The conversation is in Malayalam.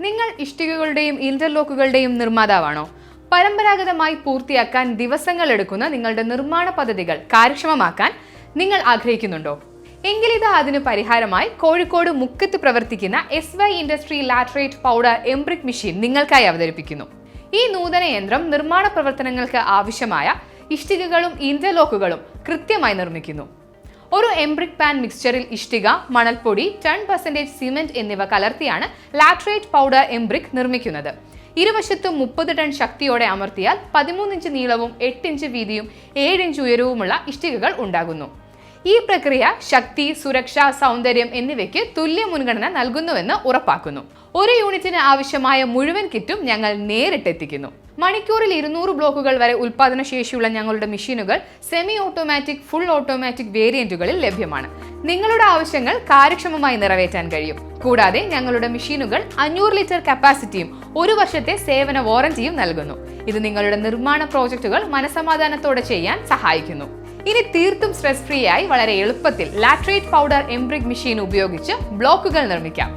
നിങ്ങൾ ഇഷ്ടികകളുടെയും ഇന്റർലോക്കുകളുടെയും നിർമ്മാതാവാണോ? പരമ്പരാഗതമായി പൂർത്തിയാക്കാൻ ദിവസങ്ങൾ എടുക്കുന്ന നിങ്ങളുടെ നിർമ്മാണ പദ്ധതികൾ കാര്യക്ഷമമാക്കാൻ നിങ്ങൾ ആഗ്രഹിക്കുന്നുണ്ടോ? എങ്കിലിത് അതിന് പരിഹാരമായി കോഴിക്കോട് മുക്കത്ത് പ്രവർത്തിക്കുന്ന SY ഇൻഡസ്ട്രി ലാറ്ററേറ്റ് പൗഡർ എംബ്രിക് മെഷീൻ നിങ്ങൾക്കായി അവതരിപ്പിക്കുന്നു. ഈ നൂതന യന്ത്രം നിർമ്മാണ പ്രവർത്തനങ്ങൾക്ക് ആവശ്യമായ ഇഷ്ടികകളും ഇന്റർലോക്കുകളും കൃത്യമായി നിർമ്മിക്കുന്നു. ഒരു എംബ്രിക് പാൻ മിക്സ്ചറിൽ ഇഷ്ടിക, മണൽപ്പൊടി, 10% സിമന്റ് എന്നിവ കലർത്തിയാണ് ലാറ്ററേറ്റ് പൗഡർ എംബ്രിക് നിർമ്മിക്കുന്നത്. ഇരുവശത്തും 30 ടൺ ശക്തിയോടെ അമർത്തിയാൽ 13 ഇഞ്ച് നീളവും 8 ഇഞ്ച് വീതിയും 7 ഇഞ്ച് ഉയരവുമുള്ള ഇഷ്ടികകൾ ഉണ്ടാകുന്നു. ഈ പ്രക്രിയ ശക്തി, സുരക്ഷ, സൗന്ദര്യം എന്നിവയ്ക്ക് തുല്യ മുൻഗണന നൽകുന്നുവെന്ന് ഉറപ്പാക്കുന്നു. ഒരു യൂണിറ്റിന് ആവശ്യമായ മുഴുവൻ കിറ്റും ഞങ്ങൾ നേരിട്ടെത്തിക്കുന്നു. മണിക്കൂറിൽ 200 ബ്ലോക്കുകൾ വരെ ഉൽപാദന ശേഷിയുള്ള ഞങ്ങളുടെ മെഷീനുകൾ സെമി ഓട്ടോമാറ്റിക്, ഫുൾ ഓട്ടോമാറ്റിക് വേരിയന്റുകളിൽ ലഭ്യമാണ്. നിങ്ങളുടെ ആവശ്യങ്ങൾ കാര്യക്ഷമമായി നിറവേറ്റാൻ കഴിയും. കൂടാതെ ഞങ്ങളുടെ മെഷീനുകൾ 500 ലിറ്റർ കപ്പാസിറ്റിയും 1 വർഷത്തെ സേവന വാറന്റിയും നൽകുന്നു. ഇത് നിങ്ങളുടെ നിർമ്മാണ പ്രോജക്റ്റുകൾ മനസമാധാനത്തോടെ ചെയ്യാൻ സഹായിക്കുന്നു. ഇനി തീർത്തും സ്ട്രെസ് ഫ്രീ ആയി വളരെ എളുപ്പത്തിൽ ലാറ്ററേറ്റ് പൗഡർ എംബ്രിക് മെഷീൻ ഉപയോഗിച്ച് ബ്ലോക്കുകൾ നിർമ്മിക്കാം.